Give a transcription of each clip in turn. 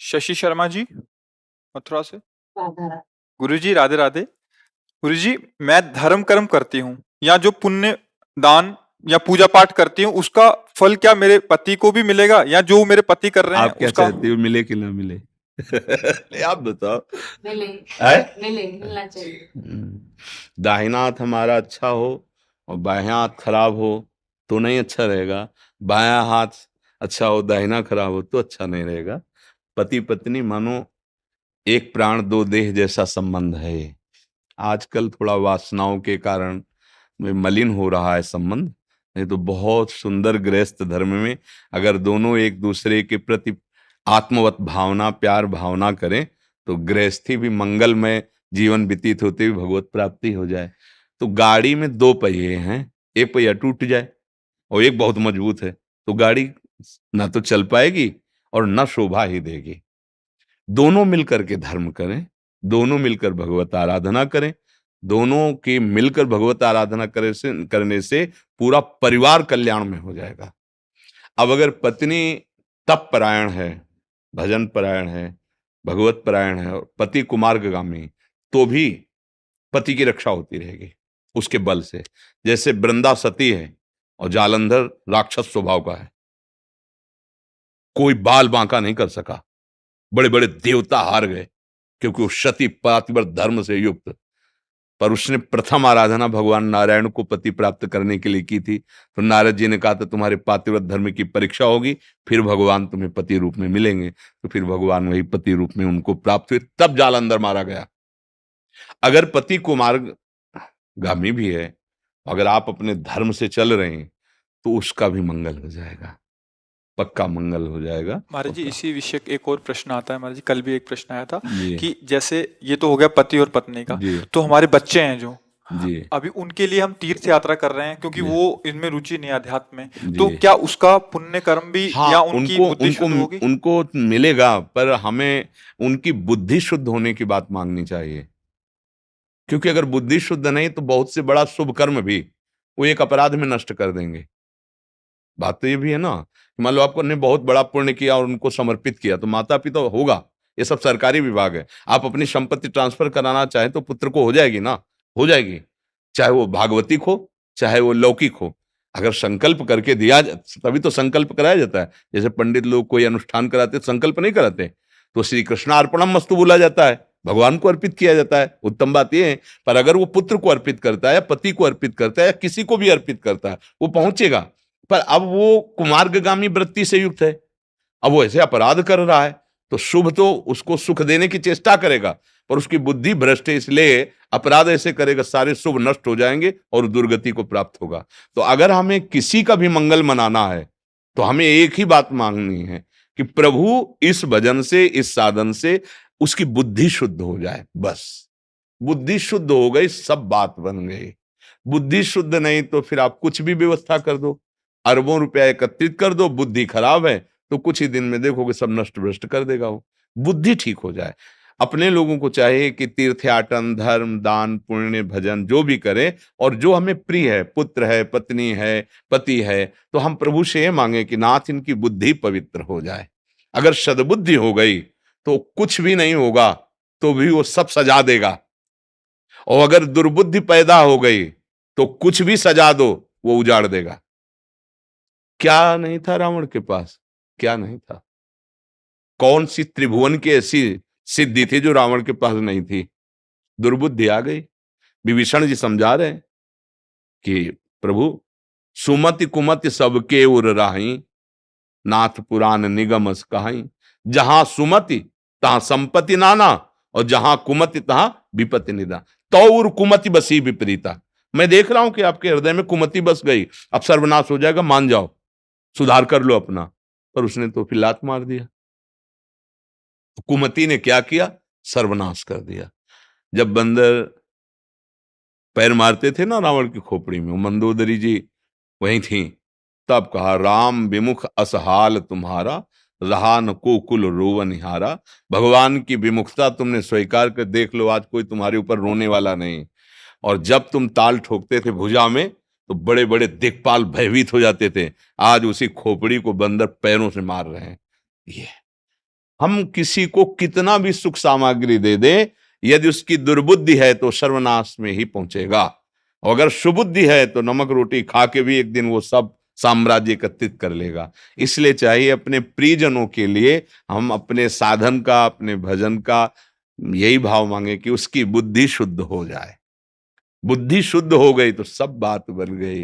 शशि शर्मा जी, मथुरा से। राधा राधा। गुरुजी राधे राधे। गुरुजी, मैं धर्म कर्म करती हूँ या जो पुण्य दान या पूजा पाठ करती हूँ उसका फल क्या मेरे पति को भी मिलेगा या जो मेरे पति कर रहे हैं आप क्या उसका? चाहते हो, मिले कि ना मिले? आप बताओ। मिले है? मिले मिलना चाहिए। दाहिना हाथ हमारा अच्छा हो और बायां हाथ खराब हो तो नहीं अच्छा रहेगा। बायां हाथ अच्छा हो, दाहिना खराब हो तो अच्छा नहीं रहेगा। पति पत्नी मानो एक प्राण दो देह जैसा संबंध है ये। आजकल थोड़ा वासनाओं के कारण में मलिन हो रहा है संबंध। नहीं तो बहुत सुंदर गृहस्थ धर्म में अगर दोनों एक दूसरे के प्रति आत्मवत भावना, प्यार भावना करें तो गृहस्थी भी मंगलमय जीवन व्यतीत होते हुए भगवत प्राप्ति हो जाए। तो गाड़ी में दो पहिए हैं, एक पहिया टूट जाए और एक बहुत मजबूत है तो गाड़ी ना तो चल पाएगी और ना शोभा ही देगी। दोनों मिलकर के धर्म करें, दोनों मिलकर भगवत आराधना करें, दोनों की मिलकर भगवत आराधना करने से पूरा परिवार कल्याण में हो जाएगा। अब अगर पत्नी तप परायण है, भजन परायण है, भगवत परायण है और पति कुमार्गगामी, तो भी पति की रक्षा होती रहेगी उसके बल से। जैसे वृंदा सती है और जालंधर राक्षस स्वभाव का है, कोई बाल बांका नहीं कर सका, बड़े बड़े देवता हार गए क्योंकि वो सती पातिव्रत धर्म से युक्त। पर उसने प्रथम आराधना भगवान नारायण को पति प्राप्त करने के लिए की थी। तो नारद जी ने कहा था तुम्हारे पातिव्रत धर्म की परीक्षा होगी, फिर भगवान तुम्हें पति रूप में मिलेंगे। तो फिर भगवान वही पति रूप में उनको प्राप्त हुए, तब जालंधर मारा गया। अगर पति कुमार्गामी भी है, अगर आप अपने धर्म से चल रहे हैं तो उसका भी मंगल हो जाएगा, पक्का मंगल हो जाएगा। महाराज जी, पक्का। इसी विषय एक और प्रश्न आता है। महाराज जी, कल भी एक प्रश्न आया था जी कि जैसे ये तो हो गया पति और पत्नी का, जी तो हमारे बच्चे हैं जो जी अभी उनके लिए हम तीर्थ यात्रा कर रहे हैं क्योंकि जी वो इनमें रुचि नहीं है अध्यात्म में, तो जी। क्या उसका पुण्य कर्म भी हाँ, या उनकी उनको बुद्धि उनको शुद्ध होगी? उनको मिलेगा, पर हमें उनकी बुद्धि शुद्ध होने की बात मांगनी चाहिए। क्योंकि अगर बुद्धि शुद्ध नहीं तो बहुत से बड़ा शुभ कर्म भी वो एक अपराध में नष्ट कर देंगे। बात तो ये भी है ना, मान लो आपको ने बहुत बड़ा पुण्य किया और उनको समर्पित किया तो माता पिता होगा, ये सब सरकारी विभाग है। आप अपनी संपत्ति ट्रांसफर कराना चाहें तो पुत्र को हो जाएगी ना, हो जाएगी, चाहे वो भागवतिक हो चाहे वो लौकिक हो। अगर संकल्प करके दिया तभी तो संकल्प कराया जाता है। जैसे पंडित लोग कोई अनुष्ठान कराते संकल्प नहीं कराते, तो श्री कृष्णार्पणम मस्तु बोला जाता है, भगवान को अर्पित किया जाता है। उत्तम बात यह है, पर अगर वो पुत्र को अर्पित करता है या पति को अर्पित करता है या किसी को भी अर्पित करता है वो पहुंचेगा। पर अब वो कुमार्गगामी वृत्ति से युक्त है, अब वो ऐसे अपराध कर रहा है तो शुभ तो उसको सुख देने की चेष्टा करेगा, पर उसकी बुद्धि भ्रष्ट है, इसलिए अपराध ऐसे करेगा सारे शुभ नष्ट हो जाएंगे और दुर्गति को प्राप्त होगा। तो अगर हमें किसी का भी मंगल मनाना है तो हमें एक ही बात मांगनी है कि प्रभु इस भजन से, इस साधन से उसकी बुद्धि शुद्ध हो जाए। बस बुद्धि शुद्ध हो गई, सब बात बन गई। बुद्धि शुद्ध नहीं तो फिर आप कुछ भी व्यवस्था कर दो, अरबों रुपया एकत्रित कर दो, बुद्धि खराब है तो कुछ ही दिन में देखोगे सब नष्ट भ्रष्ट कर देगा वो। बुद्धि ठीक हो जाए। अपने लोगों को चाहिए कि तीर्थयाटन, धर्म, दान, पुण्य, भजन जो भी करें और जो हमें प्रिय है, पुत्र है, पत्नी है, पति है, तो हम प्रभु से ये मांगे कि नाथ इनकी बुद्धि पवित्र हो जाए। अगर सद्बुद्धि हो गई तो कुछ भी नहीं होगा, तो भी वो सब सजा देगा। और अगर दुर्बुद्धि पैदा हो गई तो कुछ भी सजा दो वो उजाड़ देगा। क्या नहीं था रावण के पास, क्या नहीं था? कौन सी त्रिभुवन की ऐसी सिद्धि थी जो रावण के पास नहीं थी? दुर्बुद्धि आ गई। विभीषण जी समझा रहे हैं कि प्रभु सुमति कुमति सबके उर राही, नाथ पुराण निगम अस कहाई। जहां सुमति तहां संपत्ति नाना और जहां कुमति तहां विपत्ति निदा। तौर कुमति बसी विपरीता। मैं देख रहा हूं कि आपके हृदय में कुमति बस गई, अब सर्वनाश हो जाएगा, मान जाओ, सुधार कर लो अपना। पर उसने तो फिर लात मार दिया। कुमति ने क्या किया? सर्वनाश कर दिया। जब बंदर पैर मारते थे ना रावण की खोपड़ी में, मंदोदरी जी वहीं थी, तब कहा राम विमुख असहाल तुम्हारा, रहा न को कुल रोवन निहारा। भगवान की विमुखता तुमने स्वीकार कर देख लो, आज कोई तुम्हारे ऊपर रोने वाला नहीं। और जब तुम ताल ठोकते थे भुजा में तो बड़े बड़े दिक्पाल भयभीत हो जाते थे, आज उसी खोपड़ी को बंदर पैरों से मार रहे हैं। ये हम किसी को कितना भी सुख सामग्री दे दें, यदि उसकी दुर्बुद्धि है तो सर्वनाश में ही पहुंचेगा। और अगर सुबुद्धि है तो नमक रोटी खा के भी एक दिन वो सब साम्राज्य एकत्रित कर लेगा। इसलिए चाहिए अपने प्रियजनों के लिए हम अपने साधन का, अपने भजन का यही भाव मांगे कि उसकी बुद्धि शुद्ध हो जाए। बुद्धि शुद्ध हो गई तो सब बात बन गई,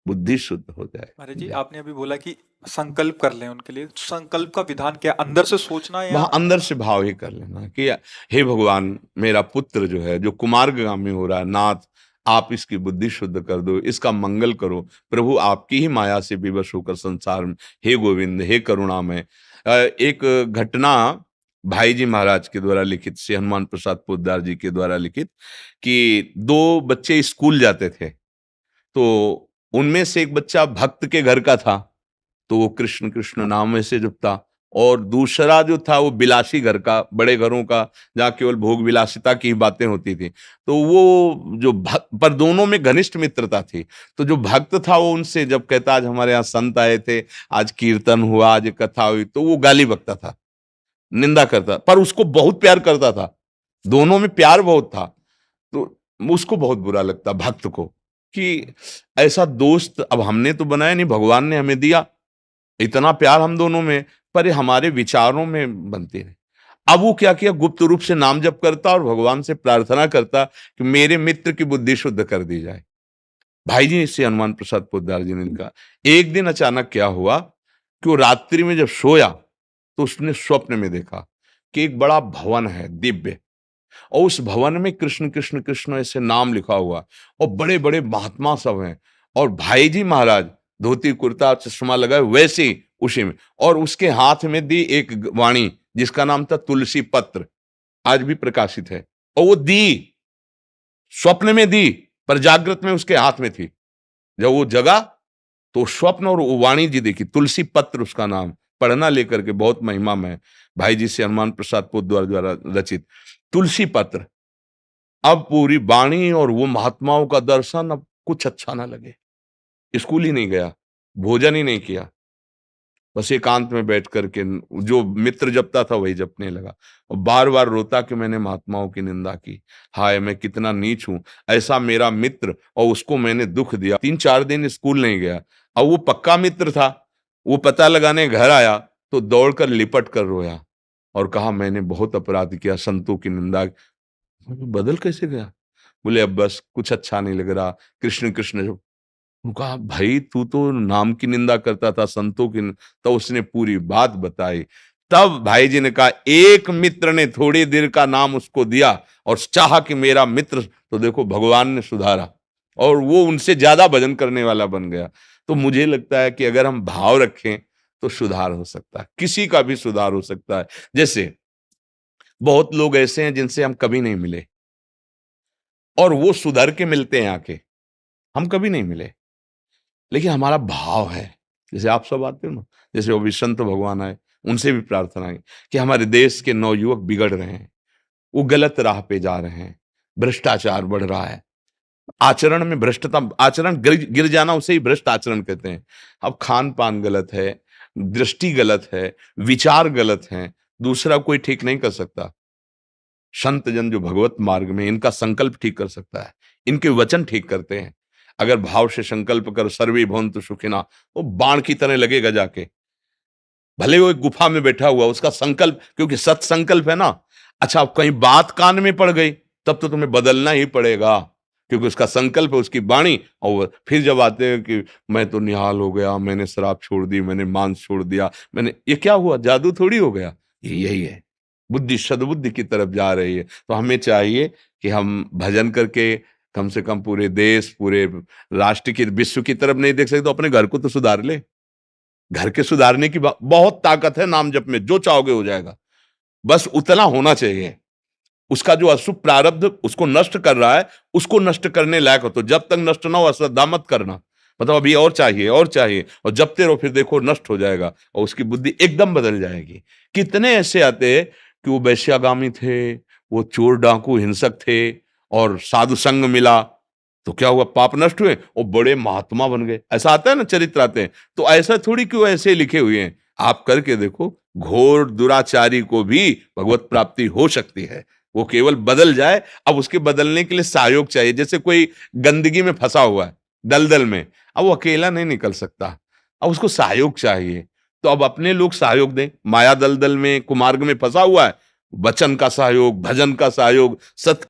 बुद्धि शुद्ध हो जाए। महाराज जी, आपने अभी बोला कि संकल्प कर लें उनके लिए, संकल्प का विधान क्या, अंदर से सोचना या वहां अंदर से भाव ही कर लेना कि हे भगवान, मेरा पुत्र जो है, जो कुमार्गामी हो रहा है, नाथ आप इसकी बुद्धि शुद्ध कर दो, इसका मंगल करो। प्रभु आपकी ही माया से विवश होकर संसार में, हे गोविंद, हे करुणामय। एक घटना भाई जी महाराज के द्वारा लिखित, श्री हनुमान प्रसाद पोद्दार जी के द्वारा लिखित, कि दो बच्चे स्कूल जाते थे, तो उनमें से एक बच्चा भक्त के घर का था, तो वो कृष्ण कृष्ण नाम ऐसे जपता, और दूसरा जो था वो बिलासी घर का, बड़े घरों का, जहाँ केवल भोग विलासिता की ही बातें होती थी। तो वो जो भक्त, पर दोनों में घनिष्ठ मित्रता थी। तो जो भक्त था वो उनसे जब कहता आज हमारे यहाँ संत आए थे, आज कीर्तन हुआ, आज कथा हुई, तो वो गाली बकता था, निंदा करता, पर उसको बहुत प्यार करता था, दोनों में प्यार बहुत था। तो उसको बहुत बुरा लगता भक्त को कि ऐसा दोस्त अब हमने तो बनाया नहीं, भगवान ने हमें दिया, इतना प्यार हम दोनों में, पर ये हमारे विचारों में बनते रहे। अब वो क्या किया, गुप्त रूप से नाम जप करता और भगवान से प्रार्थना करता कि मेरे मित्र की बुद्धि शुद्ध कर दी जाए। भाई जी से हनुमान प्रसाद पोद्दार जी ने कहा, एक दिन अचानक क्या हुआ कि वो रात्रि में जब सोया तो उसने स्वप्न में देखा कि एक बड़ा भवन है दिव्य, और उस भवन में कृष्ण कृष्ण कृष्ण ऐसे नाम लिखा हुआ, और बड़े बड़े महात्मा सब हैं, और भाई जी महाराज धोती कुर्ता चश्मा लगाए वैसे ही उसी में, और उसके हाथ में दी एक वाणी जिसका नाम था तुलसी पत्र, आज भी प्रकाशित है, और वो दी, स्वप्न में दी, पर जागृत में उसके हाथ में थी। जब वो जगा तो स्वप्न और वो वाणी जी देखी, तुलसी पत्र उसका नाम, पढ़ना लेकर के, बहुत महिमा में, भाई जी से हनुमान प्रसाद पोद्दार द्वारा रचित तुलसी पत्र। अब पूरी वाणी और वो महात्माओं का दर्शन, अब कुछ अच्छा ना लगे, स्कूल ही नहीं गया, भोजन ही नहीं किया, बस एकांत में बैठ करके जो मित्र जपता था वही जपने लगा, और बार बार रोता कि मैंने महात्माओं की निंदा की, हाय मैं कितना नीच हूं, ऐसा मेरा मित्र, और उसको मैंने दुख दिया। 3-4 दिन स्कूल नहीं गया, और वो पक्का मित्र था, वो पता लगाने घर आया तो दौड़कर लिपट कर रोया और कहा मैंने बहुत अपराध किया, संतों की निंदा। बदल कैसे गया? बोले अब बस कुछ अच्छा नहीं लग रहा, कृष्ण कृष्ण जो। कहा भाई तू तो नाम की निंदा करता था, संतों की। तो उसने पूरी बात बताई। तब भाई जी ने कहा एक मित्र ने थोड़ी देर का नाम उसको दिया और चाहा कि मेरा मित्र, तो देखो भगवान ने सुधारा और वो उनसे ज्यादा भजन करने वाला बन गया। तो मुझे लगता है कि अगर हम भाव रखें तो सुधार हो सकता है, किसी का भी सुधार हो सकता है। जैसे बहुत लोग ऐसे हैं जिनसे हम कभी नहीं मिले और वो सुधर के मिलते हैं आके, हम कभी नहीं मिले, लेकिन हमारा भाव है। जैसे आप सब आते हो ना, जैसे वो संत भगवान आए, उनसे भी प्रार्थना है कि हमारे देश के नवयुवक बिगड़ रहे हैं, वो गलत राह पे जा रहे हैं, भ्रष्टाचार बढ़ रहा है, आचरण में भ्रष्टता, आचरण गिर जाना उसे ही भ्रष्ट आचरण कहते हैं। अब खान पान गलत है, दृष्टि गलत है, विचार गलत है, दूसरा कोई ठीक नहीं कर सकता। संत जन जो भगवत मार्ग में, इनका संकल्प ठीक कर सकता है, इनके वचन ठीक करते हैं। अगर भाव से संकल्प कर सर्वे भवन्तु सुखिनः, वो बाण की तरह लगेगा जाके, भले वो एक गुफा में बैठा हुआ, उसका संकल्प, क्योंकि सत्संकल्प है ना। अच्छा कहीं बात कान में पड़ गई तब तो तुम्हें बदलना ही पड़ेगा, क्योंकि उसका संकल्प है, उसकी वाणी। और फिर जब आते हैं कि मैं तो निहाल हो गया, मैंने शराब छोड़ दी, मैंने मांस छोड़ दिया, मैंने, ये क्या हुआ, जादू थोड़ी हो गया, ये यही है, बुद्धि सद्बुद्धि की तरफ जा रही है। तो हमें चाहिए कि हम भजन करके कम से कम पूरे देश, पूरे राष्ट्र की, विश्व की तरफ नहीं देख सकते तो अपने घर को तो सुधार ले। घर के सुधारने की बहुत ताकत है नाम जप में, जो चाहोगे हो जाएगा, बस उतना होना चाहिए। उसका जो अशुभ प्रारब्ध उसको नष्ट कर रहा है, उसको नष्ट करने लायक हो, तो जब तक नष्ट ना हो अश्रद्धा मत करना, मतलब अभी और चाहिए और चाहिए, और जपते रहो, फिर देखो नष्ट हो जाएगा और उसकी बुद्धि एकदम बदल जाएगी। कितने ऐसे आते हैं कि वो वैश्यागामी थे, वो चोर डाकू हिंसक थे, और साधु संग मिला तो क्या हुआ, पाप नष्ट हुए और बड़े महात्मा बन गए। ऐसा आता है ना, चरित्र आते हैं। तो ऐसा थोड़ी क्यों ऐसे लिखे हुए हैं, आप करके देखो, घोर दुराचारी को भी भगवत प्राप्ति हो सकती है, वो केवल बदल जाए। अब उसके बदलने के लिए सहयोग चाहिए। जैसे कोई गंदगी में फंसा हुआ है, दलदल में, अब वो अकेला नहीं निकल सकता, अब उसको सहयोग चाहिए। तो अब अपने लोग सहयोग दें। माया दलदल में, कुमार्ग में फंसा हुआ है, वचन का सहयोग, भजन का सहयोग, सत